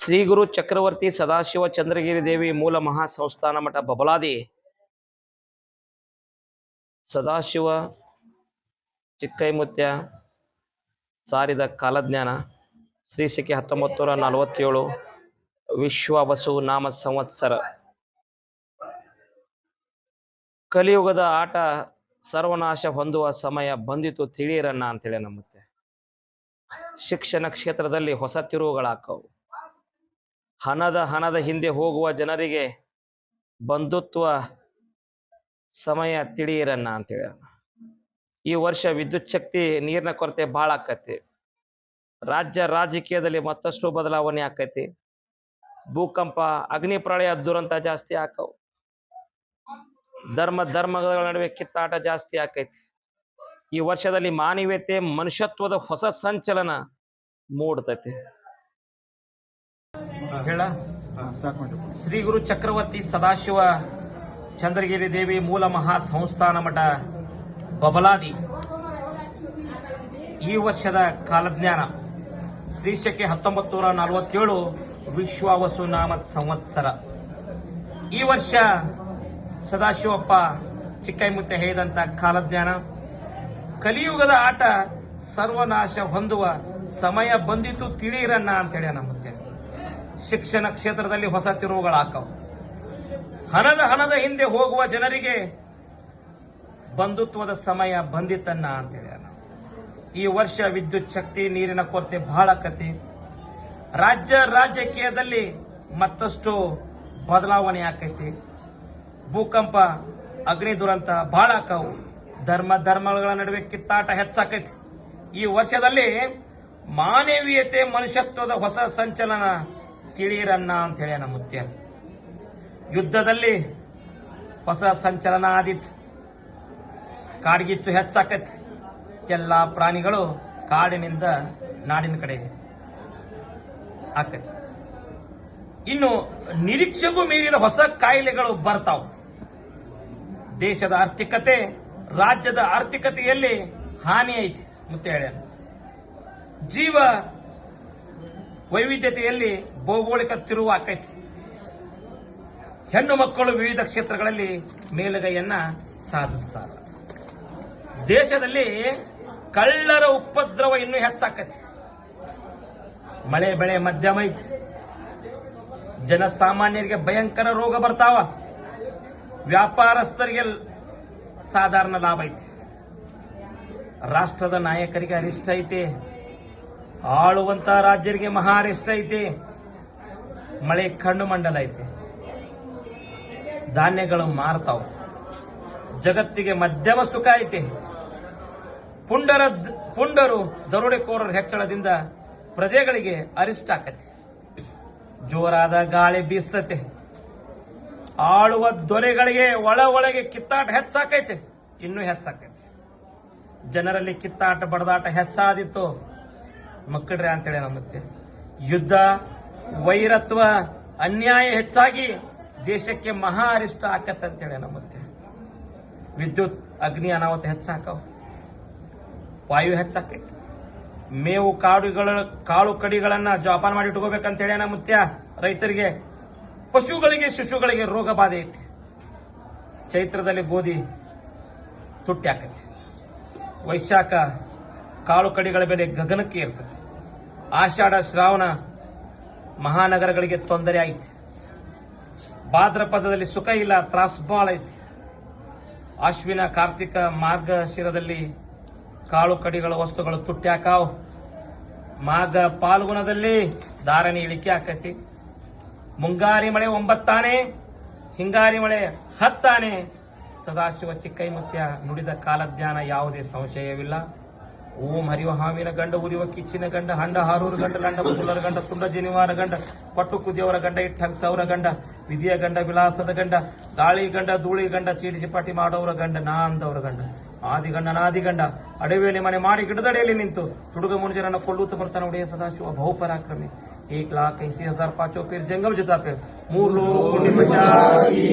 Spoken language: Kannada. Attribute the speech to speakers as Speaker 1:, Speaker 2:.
Speaker 1: ಶ್ರೀ ಗುರು ಚಕ್ರವರ್ತಿ ಸದಾಶಿವ ಚಂದ್ರಗಿರಿ ದೇವಿ ಮೂಲ ಮಹಾಸಂಸ್ಥಾನ ಮಠ ಬಬಲಾದಿ ಸದಾಶಿವ ಚಿಕ್ಕೈಮುತ್ಯ ಸಾರಿದ ಕಾಲಜ್ಞಾನ ಶ್ರೀ ಶಕೆ 1947 ವಿಶ್ವವಸು ನಾಮ ಸಂವತ್ಸರ. ಕಲಿಯುಗದ ಆಟ ಸರ್ವನಾಶ ಹೊಂದುವ ಸಮಯ ಬಂದಿತು ತಿಳಿಯಿರನ್ನ ಅಂತೇಳಿ ನಮ್ಮತ್ತೆ. ಶಿಕ್ಷಣ ಕ್ಷೇತ್ರದಲ್ಲಿ ಹೊಸ ತಿರುವುಗಳಾಕವು. ಹಣದ ಹಿಂದೆ ಹೋಗುವ ಜನರಿಗೆ ಬಂಧುತ್ವ ಸಮಯ ತಿಳಿಯಿರನ್ನ ಅಂತೇಳಿ. ಈ ವರ್ಷ ವಿದ್ಯುತ್ ಶಕ್ತಿ ನೀರಿನ ಕೊರತೆ ಭಾಳ ಆಕತಿ. ರಾಜಕೀಯದಲ್ಲಿ ಮತ್ತಷ್ಟು ಬದಲಾವಣೆ ಆಕೈತಿ. ಭೂಕಂಪ, ಅಗ್ನಿ ಪ್ರಳಯ ದುರಂತ ಜಾಸ್ತಿ ಆಕವು. ಧರ್ಮಗಳ ನಡುವೆ ಕಿತ್ತಾಟ ಜಾಸ್ತಿ ಆಕೈತಿ. ಈ ವರ್ಷದಲ್ಲಿ ಮಾನವೀಯತೆ ಮನುಷ್ಯತ್ವದ ಹೊಸ ಸಂಚಲನ ಮೂಡ್ತೈತಿ. ಹೇಳ ಶ್ರೀ ಗುರು ಚಕ್ರವರ್ತಿ ಸದಾಶಿವ ಚಂದ್ರಗಿರಿ ದೇವಿ ಮೂಲ ಮಹಾ ಸಂಸ್ಥಾನ ಮಠ ಬಬಲಾದಿ ಈ ವರ್ಷದ ಕಾಲಜ್ಞಾನ ಶ್ರೀ ಶಕೆ 1947 ವಿಶ್ವವಸು ನಾಮ ಸಂವತ್ಸರ. ಈ ವರ್ಷ ಸದಾಶಿವಪ್ಪ ಚಿಕ್ಕೈಮುತ್ಯ ಹೇಳಿದಂತ ಕಾಲಜ್ಞಾನ ಕಲಿಯುಗದ ಆಟ ಸರ್ವನಾಶ ಹೊಂದುವ ಸಮಯ ಬಂದಿತು ತಿಳಿಯಿರನ್ನ ಅಂತೇಳಿ ನಮ್ಮತ್ತೆ. ಶಿಕ್ಷಣ ಕ್ಷೇತ್ರದಲ್ಲಿ ಹೊಸ ತಿರುವುಗಳಾಕವು. ಹಣದ ಹಿಂದೆ ಹೋಗುವ ಜನರಿಗೆ ಬಂಧುತ್ವದ ಸಮಯ ಬಂದಿತನ್ನ ಅಂತೇಳಿ. ಈ ವರ್ಷ ವಿದ್ಯುತ್ ಶಕ್ತಿ ನೀರಿನ ಕೊರತೆ ಬಹಳ ಆಕತಿ. ರಾಜಕೀಯದಲ್ಲಿ ಮತ್ತಷ್ಟು ಬದಲಾವಣೆ ಆಕೈತಿ. ಭೂಕಂಪ, ಅಗ್ನಿ ದುರಂತ ಬಹಳ ಆಕವು. ಧರ್ಮಗಳ ನಡುವೆ ಕಿತ್ತಾಟ ಹೆಚ್ಚಾಕೈತಿ. ಈ ವರ್ಷದಲ್ಲಿ ಮಾನವೀಯತೆ ಮನುಷ್ಯತ್ವದ ಹೊಸ ಸಂಚಲನ ತಿಳಿಯಿರನ್ನ ಅಂತ ಹೇಳಿ ನಮ್ಮುತ್ಯ. ಯುದ್ಧದಲ್ಲಿ ಹೊಸ ಸಂಚಲನ ಆದಿತ್ತು. ಕಾಡ್ಗಿಚ್ಚು ಹೆಚ್ಚಾಕೈತಿ. ಎಲ್ಲ ಪ್ರಾಣಿಗಳು ಕಾಡಿನಿಂದ ನಾಡಿನ ಕಡೆ ಆಕೈತಿ. ಇನ್ನು ನಿರೀಕ್ಷೆಗೂ ಮೀರಿದ ಹೊಸ ಕಾಯಿಲೆಗಳು ಬರ್ತಾವ. ದೇಶದ ಆರ್ಥಿಕತೆ, ರಾಜ್ಯದ ಆರ್ಥಿಕತೆಯಲ್ಲಿ ಹಾನಿ ಐತಿ ಮತ್ತೆ ಹೇಳ. ಜೀವ ವೈವಿಧ್ಯತೆಯಲ್ಲಿ ಭೌಗೋಳಿಕ ತಿರುವು ಆಕೈತಿ. ಹೆಣ್ಣು ಮಕ್ಕಳು ವಿವಿಧ ಕ್ಷೇತ್ರಗಳಲ್ಲಿ ಮೇಲುಗೈಯನ್ನ ಸಾಧಿಸ್ತಾರೆ. ದೇಶದಲ್ಲಿ ಕಳ್ಳರ ಉಪದ್ರವ ಇನ್ನೂ ಹೆಚ್ಚಾಕೈತಿ. ಮಳೆ ಬೆಳೆ ಮಧ್ಯಮ ಐತಿ. ಜನಸಾಮಾನ್ಯರಿಗೆ ಭಯಂಕರ ರೋಗ ಬರ್ತಾವ. ವ್ಯಾಪಾರಸ್ಥರಿಗೆ ಸಾಧಾರಣ ಲಾಭ ಐತಿ. ರಾಷ್ಟ್ರದ ನಾಯಕರಿಗೆ ಅರಿಷ್ಟ ಐತಿ. ಆಳುವಂತ ರಾಜ್ಯರಿಗೆ ಮಹಾ ಅರಿಷ್ಟ ಐತಿ. ಮಳೆ ಕಣ್ಣು ಮಂಡಲ ಐತಿ. ಧಾನ್ಯಗಳು ಮಾರ್ತಾವ. ಜಗತ್ತಿಗೆ ಮಧ್ಯಮ ಸುಖ ಐತಿ. ಪುಂಡರು ದರೋಡೆಕೋರರ ಹೆಚ್ಚಳದಿಂದ ಪ್ರಜೆಗಳಿಗೆ ಅರಿಷ್ಟ ಆಕತಿ. ಜೋರಾದ ಗಾಳಿ ಬೀಸ್ತತೆ. ಆಳುವ ದೊರೆಗಳಿಗೆ ಒಳಗೆ ಕಿತ್ತಾಟ ಹೆಚ್ಚಾಕೈತೆ. ಇನ್ನೂ ಹೆಚ್ಚಾಕೈತಿ. ಜನರಲ್ಲಿ ಕಿತ್ತಾಟ ಬಡದಾಟ ಹೆಚ್ಚಾದಿತ್ತು ಮಕ್ಕಳ್ರೆ ಅಂತೇಳಿ ನಮ್ಮತ್ತೆ. ಯುದ್ಧ, ವೈರತ್ವ, ಅನ್ಯಾಯ ಹೆಚ್ಚಾಗಿ ದೇಶಕ್ಕೆ ಮಹಾ ಅರಿಷ್ಟ ಆಕತ್ತೆ ಅಂತೇಳಿ ನಮ್ಮತ್ತೆ. ವಿದ್ಯುತ್, ಅಗ್ನಿ ಅನಾಹುತ ಹೆಚ್ಚಾಕವು. ವಾಯು ಹೆಚ್ಚಾಕೈತಿ. ಮೇವು ಕಾಳು ಕಡಿಗಳನ್ನ ಜೋಪಾನ ಮಾಡಿ ಇಟ್ಕೋಬೇಕಂತೇಳಿ ನಮ್ಮತ್ಯ. ರೈತರಿಗೆ, ಪಶುಗಳಿಗೆ, ಶಿಶುಗಳಿಗೆ ರೋಗ ಬಾಧೆ ಐತಿ. ಚೈತ್ರದಲ್ಲಿ ಗೋಧಿ ತುಟ್ಟಿ ಆಕೈತಿ. ವೈಶಾಖ ಕಾಳು ಕಡಿಗಳ ಬೆಲೆ ಗಗನಕ್ಕೆ ಇರ್ತೈತಿ. ಆಷಾಢ ಶ್ರಾವಣ ಮಹಾನಗರಗಳಿಗೆ ತೊಂದರೆ ಐತಿ. ಭಾದ್ರಪದದಲ್ಲಿ ಸುಖ ಇಲ್ಲ, ತ್ರಾಸು ಬಾಳ ಐತಿ. ಆಶ್ವಿನ ಕಾರ್ತಿಕ ಮಾರ್ಗಶಿರದಲ್ಲಿ ಕಾಳು ಕಡಿಗಳ ವಸ್ತುಗಳು ತುಟ್ಟಿ ಹಾಕಾವ್. ಮಾಘ ಪಾಲ್ಗುಣದಲ್ಲಿ ಧಾರಣೆ ಇಳಿಕೆ ಆಕೈತಿ. ಮುಂಗಾರಿ ಮಳೆ 9 ಆನೆ, ಹಿಂಗಾರಿ ಮಳೆ 10 ಆನೆ. ಸದಾಶಿವ ಚಿಕ್ಕೈಮುತ್ಯ ನುಡಿದ ಕಾಲಜ್ಞಾನ ಯಾವುದೇ ಸಂಶಯವಿಲ್ಲ. ಓಂ ಹರಿವ ಹಾವಿನ ಗಂಡ, ಉರಿವ ಕಿಚ್ಚಿನ ಗಂಡ, ಹಂಡ ಹಾರೂರು ಗಂಡ, ಲಂಡ ಮುಸುಲರ ಗಂಡ, ತುಂಡ ಜನಿವಾರ ಗಂಡ, ಕೊಟ್ಟು ಕುದಿಯವರ ಗಂಡ, ಇಟ್ಟಂಗ್ ಸೌರ ಗಂಡ, ವಿಧಿಯ ಗಂಡ, ವಿಲಾಸದ ಗಂಡ, ಗಾಳಿ ಗಂಡ, ಧೂಳಿ ಗಂಡ, ಚೀಡಿಚಿಪಾಟಿ ಮಾಡೋರ ಗಂಡ, ನಾಂದವರ ಗಂಡ, ಆದಿಗಂಡ ನಾದಿಗಂಡ, ಅಡವಿಯಲ್ಲಿ ಮನೆ ಮಾಡಿ ಗಿಡದಡೆಯಲ್ಲಿ ನಿಂತು ತುಡುಗ ಮುನುಜರನ್ನು ಕೊಲ್ಲುತ್ತ ಬರ್ತಾನೆ ಒಡೆಯ ಸದಾಶಿವ ಬಹುಪರಾಕ್ರಮಿ. 1,80,000 पांचों पीर जंगम जुदा पीर 3 लोग कुंडी पचार की